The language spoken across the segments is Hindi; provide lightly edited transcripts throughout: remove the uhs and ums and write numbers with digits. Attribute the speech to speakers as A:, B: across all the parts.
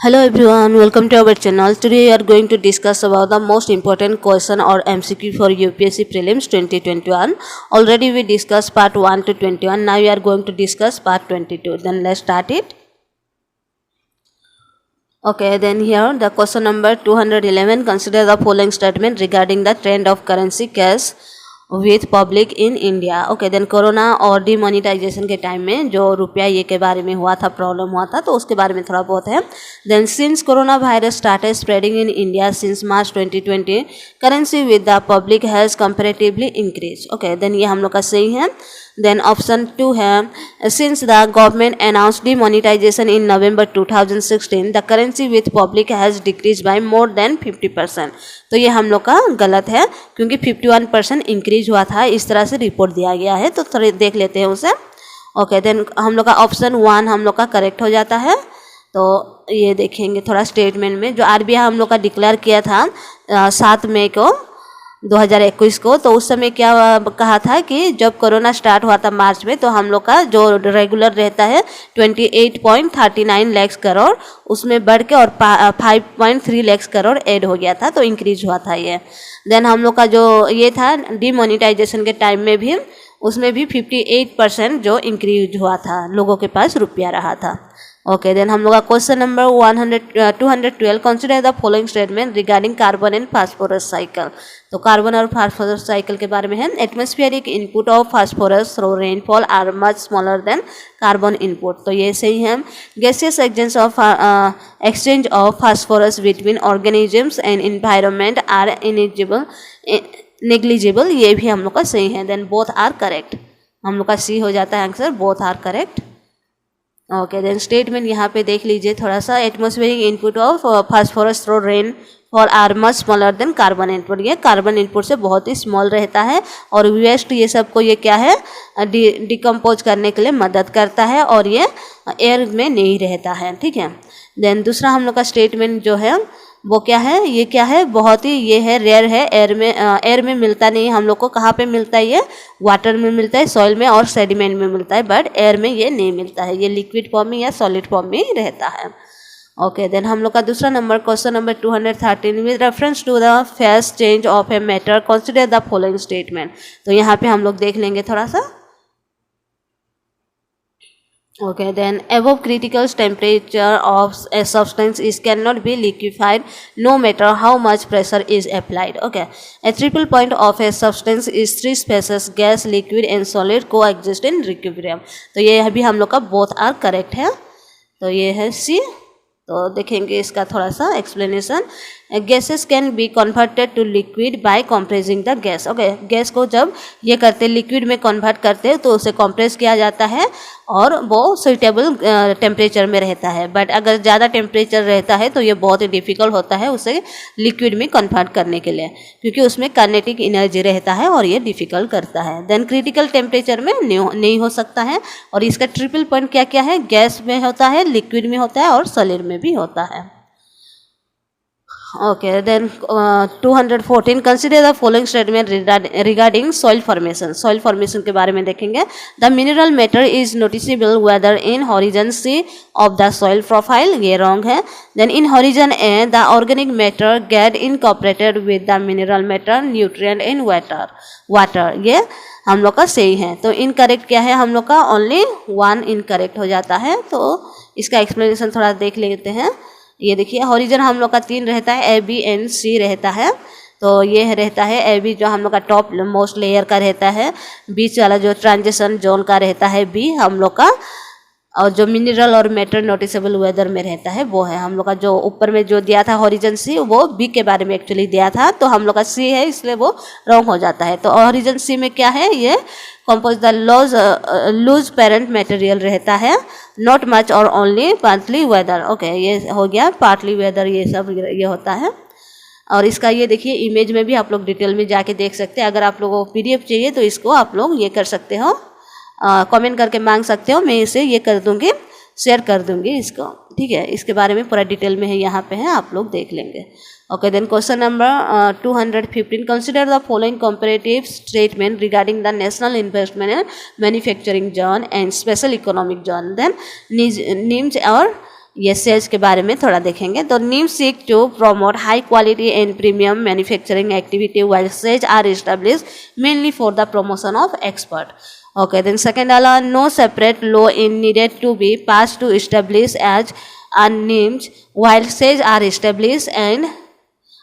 A: Hello everyone, welcome to our channel. Today we are going to discuss about the most important question or MCQ for UPSC Prelims 2021. Already we discussed part 1 to 21. Now we are going to discuss part 22. Then let's start it. Okay, then here the question number 211. Consider the following statement regarding the trend of currency cash with public in India. Okay, then corona और डिमोनिटाइजेशन के टाइम में जो रुपया ये के बारे में हुआ था, प्रॉब्लम हुआ था, तो उसके बारे में थोड़ा बहुत है. Then since corona virus started spreading in India since March 2020 currency with the public has comparatively increase. Okay, then ये हम लोग का सही है. देन ऑप्शन 2 है since the government announce demonetization in November 2016 the currency with public has decrease by more than 50%. तो ये हम लोग का गलत है क्योंकि 51% इंक्रीज हुआ था, इस तरह से रिपोर्ट दिया गया है. तो थोड़ा देख लेते हैं उसे. ओके, देन हम लोग का ऑप्शन 1 हम लोग का करेक्ट हो जाता है. तो ये देखेंगे थोड़ा स्टेटमेंट में जो आरबीआई हम लोग का डिक्लेयर किया था 7 मई को 2021 को, तो उस समय क्या कहा था कि जब कोरोना स्टार्ट हुआ था मार्च में, तो हम लोग का जो रेगुलर रहता है 28.39 लाख करोड़ उसमें बढ़ के और 5.3 लाख करोड़ ऐड हो गया था, तो इंक्रीज हुआ था ये. देन हम लोग का जो ये था डिमोनिटाइजेशन के टाइम में भी उसमें भी 58% जो इंक्रीज हुआ था, लोगों के पास रुपया रहा था. ओके, देन हम लोग का question number 212 consider the following statement regarding carbon and phosphorus cycle. तो कार्बन और फास्फोरस साइकिल के बारे में है. Atmospheric input of phosphorus through rainfall are much smaller than carbon input. तो ये सही है. Gaseous exchange of phosphorus between organisms and environment are negligible. ये भी हम लोग का सही है. देन बोथ आर करेक्ट, हम लोग का सी हो जाता है answer, both are correct. Okay, then statement यहाँ पे देख लीजिए थोड़ा सा. Atmospheric input of phosphorus through rain fall are much smaller than carbon input. ये कार्बन इनपुट से बहुत ही स्मॉल रहता है और वेस्ट ये सब को ये क्या है डिकम्पोज करने के लिए मदद करता है और ये एयर में नहीं रहता है. ठीक है. देन दूसरा हम लोग का स्टेटमेंट जो है वो क्या है, ये क्या है, बहुत ही ये है रेयर है, एयर में मिलता नहीं है हम लोग को. कहाँ पे मिलता है ये, वाटर में मिलता है, सॉइल में और सेडिमेंट में मिलता है, बट एयर में ये नहीं मिलता है. ये लिक्विड फॉर्म में या सॉलिड फॉर्म में ही रहता है. ओके, देन हम लोग का दूसरा number question number 213 with reference to the phase change of a matter consider the following statement. तो यहाँ पे हम लोग देख लेंगे थोड़ा सा. Okay, then above critical temperature of a substance is cannot be liquefied no matter how much pressure is applied. Okay, a triple point of a substance is 3 spaces gas, liquid and solid coexist in equilibrium. तो ये भी हम लोग का both are correct है. तो ये है C. तो देखेंगे इसका थोड़ा सा explanation. Gases can be converted to liquid by compressing the gas. Okay, gas को जब ये करते लिक्विड में कन्वर्ट करते तो उसे कंप्रेस किया जाता है और वो सुइटेबल टेम्परेचर में रहता है. बट अगर ज़्यादा टेम्परेचर रहता है तो ये बहुत ही डिफ़िकल्ट होता है उसे लिक्विड में कन्वर्ट करने के लिए, क्योंकि उसमें काइनेटिक एनर्जी रहता है और ये डिफ़िकल्ट करता है. देन क्रिटिकल टेम्परेचर में नहीं हो सकता है. और इसका ट्रिपल पॉइंट क्या क्या है, गैस में होता है, लिक्विड में होता है और सॉलिड में भी होता है. Okay, then 214 consider the following statement regarding soil formation. Soil formation के बारे में देखेंगे. The mineral matter is noticeable whether in horizon C of the soil profile. ये wrong है. Then in horizon A the organic matter get incorporated with the mineral matter, nutrient and water. ये हम लोग का सही है. तो इनकरेक्ट क्या है, हम लोग का ओनली 1 इनकरेक्ट हो जाता है. तो इसका एक्सप्लेनेशन थोड़ा देख लेते हैं. ये देखिए हॉरिजन हम लोग का 3 रहता है, ए बी एंड सी रहता है. तो ये रहता है ए बी जो हम लोग का टॉप मोस्ट लेयर का रहता है, बीच वाला जो ट्रांजिशन जोन का रहता है बी हम लोग का, और जो मिनरल और मेटर नोटिसेबल वेदर में रहता है वो है हम लोग का. जो ऊपर में जो दिया था हॉरिजन सी वो बी के बारे में एक्चुअली दिया था, तो हम लोग का सी है इसलिए वो रॉन्ग हो जाता है. तो हॉरिजन सी में क्या है, ये compose the loose parent material रहता है, नॉट मच और ओनली पार्टली वेदर. ओके, ये हो गया पार्टली वेदर, ये सब ये होता है. और इसका ये देखिए इमेज में भी आप लोग डिटेल में जाके देख सकते हैं. अगर आप लोगों को पीडीएफ चाहिए तो इसको आप लोग ये कर सकते हो, कमेंट करके मांग सकते हो, मैं इसे ये कर दूंगी, शेयर कर दूंगी इसको. ठीक है, इसके बारे में पूरा डिटेल में है, यहाँ पे है, आप लोग देख लेंगे. Okay, then question number 215. Consider the following comparative statement regarding the national investment and manufacturing zone and special economic zone. Then names or ये सेल्स के बारे में थोड़ा देखेंगे। तो नीम seek to promote high quality and premium manufacturing activity while SEZs are established mainly for the promotion of expert. Okay, then second वाला no separate law in needed to be passed to establish as unnamed while says are established and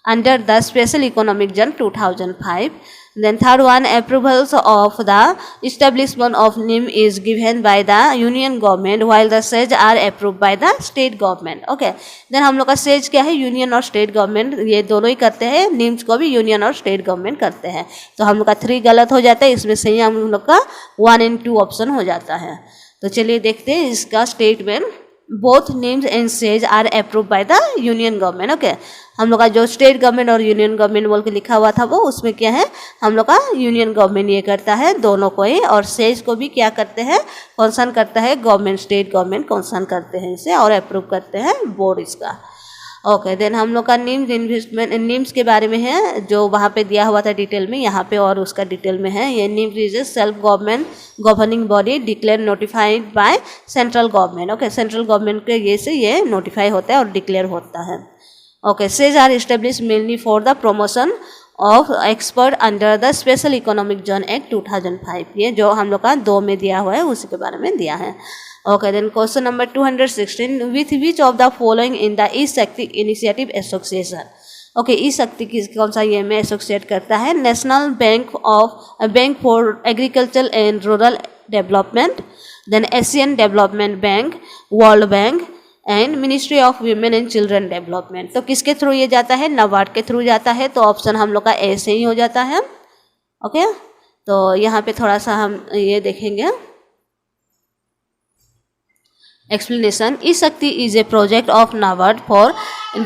A: under the special economic zone 2005. Then third one, approvals of the establishment of NIM is given by the union government while the SEZ are approved by the state government. Okay, then हम लोग का SEZ क्या है, यूनियन और स्टेट गवर्नमेंट ये दोनों ही करते हैं, निम्स को भी यूनियन और स्टेट गवर्नमेंट करते हैं। तो हम लोग का 3 गलत हो जाता है, इसमें सही हम लोग का 1 and 2 ऑप्शन हो जाता है। तो चलिए देखते हैं इसका statement. Both names and SEZ are approve by the union government. Okay, हम लोग का जो स्टेट गवर्नमेंट और यूनियन गवर्नमेंट बोल के लिखा हुआ था वो उसमें क्या है, हम लोग का यूनियन गवर्नमेंट ये करता है दोनों को ही, और सेज को भी क्या करते हैं, कंसर्न करता है गवर्नमेंट, स्टेट गवर्नमेंट कंसर्न करते हैं इसे और अप्रूव करते हैं बोर्ड इसका। ओके, देन हम लोग का निम्स इन्वेस्टमेंट निम्स के बारे में है जो वहाँ पे दिया हुआ था डिटेल में, यहाँ पे और उसका डिटेल में है। ये NIMS is a self government governing body declare notified by central government. Okay, central government के ये से ये नोटिफाई होता है और डिक्लेयर होता है। Okay, SEZ are establish mainly for the promotion of export under the special economic zone act 2005। ये जो हम लोग का 2 में दिया हुआ है उसी के बारे में दिया है। Okay, then question number 216, with which of the following in the E-Shakti Initiative Association? Okay, E-Shakti कौन सा ये में एसोसिएट करता है? National bank for agriculture and rural development, then Asian development bank, world bank and ministry of women and children development. तो किसके थ्रू ये जाता है? नाबार्ड के थ्रू जाता है, तो ऑप्शन हम लोग का ए से ही हो जाता है। ओके, तो यहाँ पे थोड़ा सा हम ये देखेंगे explanation. E-Shakti is a project of NABARD for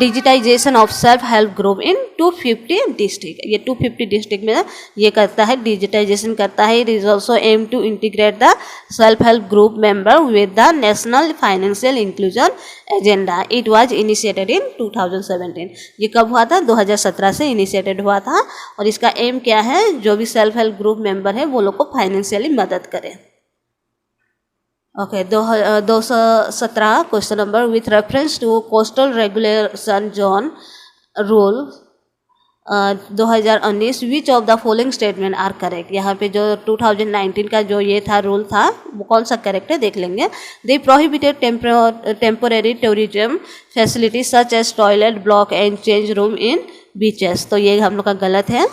A: digitization of self help group in 250 district। ये 250 डिस्ट्रिक्ट में ये करता है, डिजिटाइजेशन करता है। It is also aim to integrate the self help group member with the national financial inclusion agenda. It was initiated in 2017। ये कब हुआ था? 2017 से इनिशिएटेड हुआ था। और इसका एम क्या है? जो भी सेल्फ हेल्प ग्रुप मेंबर है वो लोग को फाइनेंशियली मदद करें। Okay, 217 question number, with reference to coastal regulation zone rule 2019 which of the following statement are correct. यहाँ पे जो 2019 का जो ये था रूल था वो कौन सा करेक्ट है देख लेंगे। They prohibited temporary tourism facility such as toilet block and change room in beaches. तो ये हम लोग का गलत है।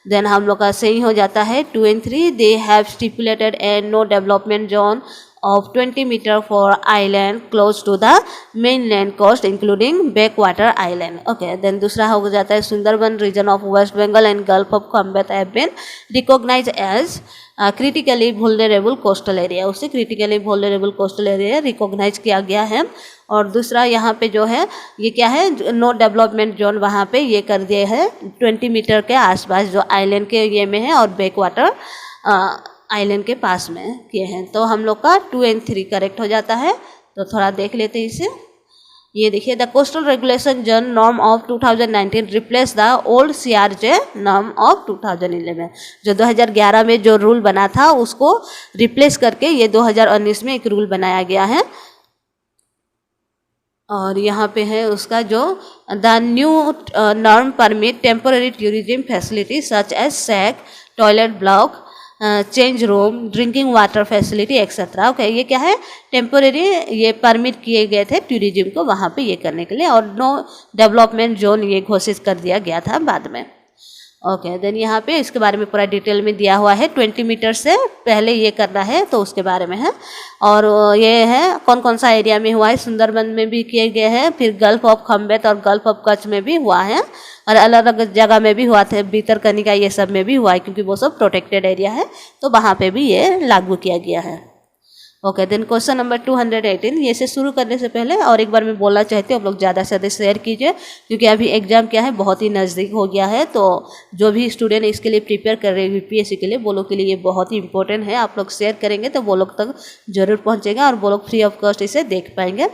A: देन हम लोग का सही हो जाता है 2 and 3। They have stipulated and no development zone of 20 meter for island close to the mainland coast including backwater island। Okay, then दूसरा हो जाता है Sundarban region of West Bengal and Gulf of Combat have been recognized as critically vulnerable coastal area। उससे critically vulnerable coastal area recognize किया गया है। और दूसरा यहाँ पे जो है ये क्या है, नो डेवलपमेंट जोन वहाँ पे ये कर दिए है 20 मीटर के आसपास जो आइलैंड के ये में है और बैकवाटर आइलैंड के पास में किए हैं। तो हम लोग का 2 and 3 करेक्ट हो जाता है। तो थोड़ा देख लेते हैं इसे। ये देखिए, the coastal regulation zone norm of 2019 replace the old CRJ norm of 2011। जो 2011 में जो रूल बना था उसको रिप्लेस करके ये 2019 में एक रूल बनाया गया है। और यहाँ पे है उसका जो the new norm permit temporary tourism facility such as shacks, toilet block, change room, drinking water facility etcetera. Okay, ये क्या है, टेम्पोरेरी ये परमिट किए गए थे टूरिज्म को वहाँ पे ये करने के लिए, और नो डेवलपमेंट जोन ये घोषित कर दिया गया था बाद में। ओके, देन यहाँ पे इसके बारे में पूरा डिटेल में दिया हुआ है। 20 मीटर से पहले ये करना है तो उसके बारे में है। और ये है कौन कौन सा एरिया में हुआ है, सुंदरबन में भी किए गए हैं, फिर गल्फ ऑफ खम्बेत और गल्फ ऑफ कच्छ में भी हुआ है, और अलग अलग जगह में भी हुआ था, भीतरकनिका ये सब में भी हुआ है क्योंकि वो सब प्रोटेक्टेड एरिया है, तो वहाँ पे भी ये लागू किया गया है। Okay, then question number 218। ये से शुरू करने से पहले और एक बार मैं बोलना चाहती हूँ आप लोग ज़्यादा से ज़्यादा शेयर कीजिए क्योंकि अभी एग्जाम क्या है बहुत ही नज़दीक हो गया है। तो जो भी स्टूडेंट इसके लिए प्रिपेयर कर रहे हैं UPSC के लिए वो लोग के लिए ये बहुत ही इंपॉर्टेंट है। आप लोग शेयर करेंगे तो वो लोग तक जरूर पहुँचेगा और वो लोग फ्री ऑफ कॉस्ट इसे देख पाएंगे।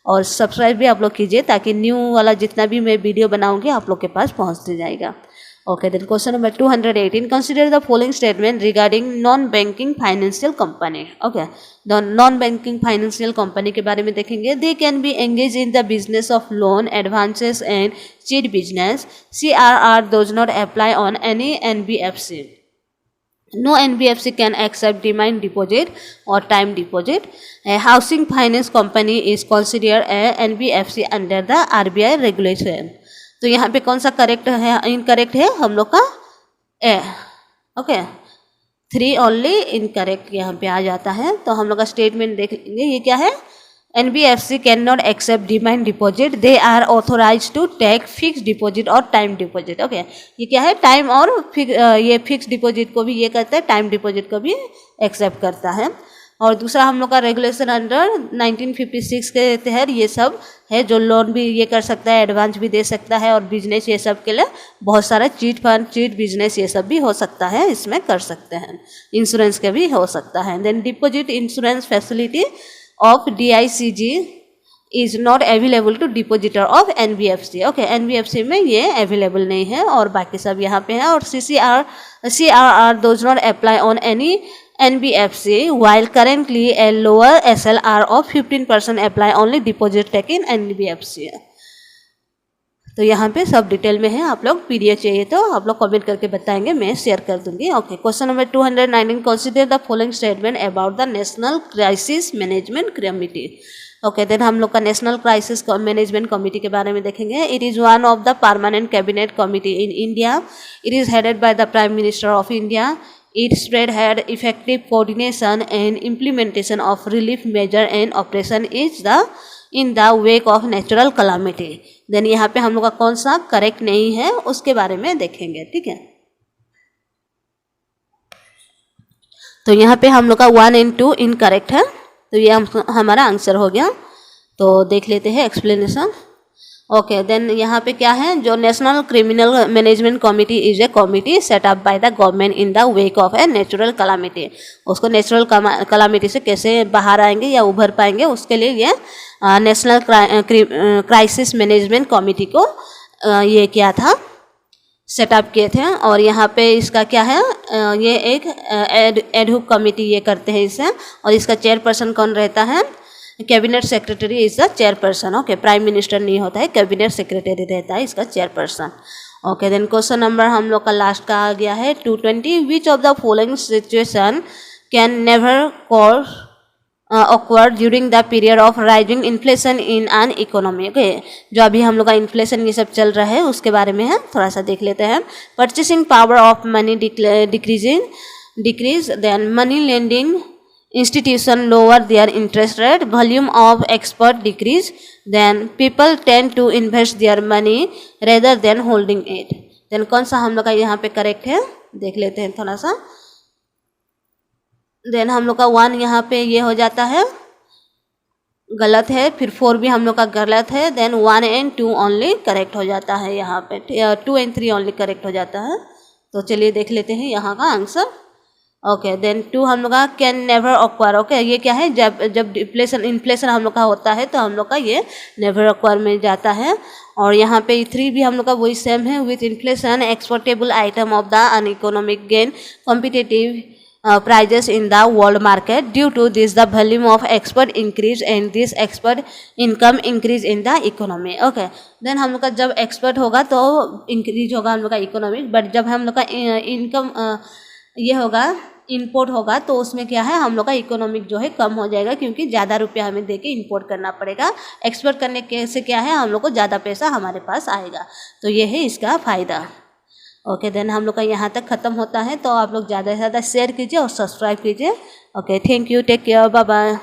A: और सब्सक्राइब भी आप लोग कीजिए ताकि न्यू वाला जितना भी मैं वीडियो बनाऊँगी आप लोग के पास पहुँचते जाएगा। Okay, then question number 218. Consider the following statement regarding non-banking financial company. Okay, the non-banking financial company के बारे में देखेंगे. They can be engaged in the business of loan, advances and cheat business. CRR does not apply on any NBFC. No NBFC can accept demand deposit or time deposit. A housing finance company is considered a NBFC under the RBI regulation. तो यहाँ पे कौन सा करेक्ट है, इनकरेक्ट है हम लोग का ए. ओके, 3 ओनली इनकरेक्ट यहाँ पे आ जाता है. तो हम लोग का स्टेटमेंट देख लेंगे. ये क्या है? NBFC can not accept demand deposit. They are authorize to take fix deposit और टाइम डिपॉजिट. ओके, ये क्या है? टाइम और ये फिक्स डिपॉजिट को भी ये करता है, टाइम डिपॉजिट को भी एक्सेप्ट करता है. और दूसरा हम लोग का रेगुलेशन अंडर 1956 के तहत ये सब है, जो लोन भी ये कर सकता है, एडवांस भी दे सकता है, और बिजनेस ये सब के लिए बहुत सारा चीट फंड, चीट बिजनेस ये सब भी हो सकता है, इसमें कर सकते हैं. इंश्योरेंस के भी हो सकता है. Then deposit insurance facility of DICG is not available to depositor of NBFC. Okay, NBFC में ये अवेलेबल नहीं है और बाकी सब यहाँ पे है. और CRR does not apply on any NBFC, while currently a lower SLR of 15% apply only deposit taken NBFC. तो यहाँ पे सब डिटेल में है. आप लोग PDF चाहिए तो आप लोग कमेंट करके बताएंगे, मैं शेयर कर दूंगी. Okay, question number 219. Consider the following statement about the national crisis management committee. Okay, then हम लोग का नेशनल क्राइसिस मैनेजमेंट कमिटी के बारे में देखेंगे. It is one of the permanent cabinet committee in India. It is headed by the prime minister of India. Its spearhead effective coordination and implementation of relief measure and operation is in the wake of natural calamity. Then यहाँ पे हम लोग का कौन सा करेक्ट नहीं है उसके बारे में देखेंगे. ठीक है, तो यहाँ पे हम लोग का 1 and 2 इनकरेक्ट है, तो ये हमारा आंसर हो गया. तो देख लेते हैं एक्सप्लेनेशन. ओके, देन यहाँ पे क्या है? जो national criminal management committee is a committee set up by the government in the wake of a natural calamity. उसको नेचुरल कलामिटी से कैसे बाहर आएंगे या उभर पाएंगे, उसके लिए ये नेशनल क्राइसिस मैनेजमेंट कमिटी को ये किया था, सेटअप किए थे. और यहाँ पे इसका क्या है? ये एक एडहुक कमिटी ये करते हैं इसे, और इसका चेयरपर्सन कौन रहता है? Cabinet secretary is the chairperson. Okay, prime minister नहीं होता है, कैबिनेट सेक्रेटरी रहता है इसका chairperson. Okay, then question number हम लोग का लास्ट का आ गया है 220. Which of the following situation can never cause occur during the period of rising inflation in an economy. Okay, जो अभी हम लोग का इन्फ्लेशन ये सब चल रहा है उसके बारे में है, थोड़ा सा देख लेते हैं. Purchasing power of money decrease, then money lending institution lower their interest rate, volume of export decrease, then people tend to invest their money rather than holding it. then कौन सा हम लोग का यहाँ पे करेक्ट है देख लेते हैं थोड़ा सा. then हम लोग का 1 यहाँ पे ये हो जाता है, गलत है. फिर 4 भी हम लोग का गलत है. then 1 and 2 ओनली करेक्ट हो जाता है यहाँ पे. 2 and 3 ओनली करेक्ट हो जाता है. तो चलिए देख लेते हैं यहाँ का आंसर. ओके, देन 2 हम लोग का कैन नेवर ऑक्वायर. ओके, ये क्या है? जब इन्फ्लेशन हम लोग का होता है तो हम लोग का ये नेवर ऑक्वायर में जाता है. और यहाँ पे 3 भी हम लोग का वही सेम है. With inflation exportable item of the un economic gain competitive prices in the world market. Due to this the volume of export increase and this export income increase in the economy. Okay, then हम लोग का जब एक्सपोर्ट होगा तो इंक्रीज होगा हम लोग का इकोनॉमिक. बट जब हम लोग का इनकम ये होगा, इंपोर्ट होगा, तो उसमें क्या है? हम लोग का इकोनॉमिक जो है कम हो जाएगा, क्योंकि ज़्यादा रुपया हमें देके इंपोर्ट करना पड़ेगा. एक्सपोर्ट करने के से क्या है? हम लोग को ज़्यादा पैसा हमारे पास आएगा. तो ये है इसका फ़ायदा. ओके, देन हम लोग का यहाँ तक ख़त्म होता है. तो आप लोग ज़्यादा से ज़्यादा शेयर कीजिए और सब्सक्राइब कीजिए. Okay, thank you, take care, bye bye.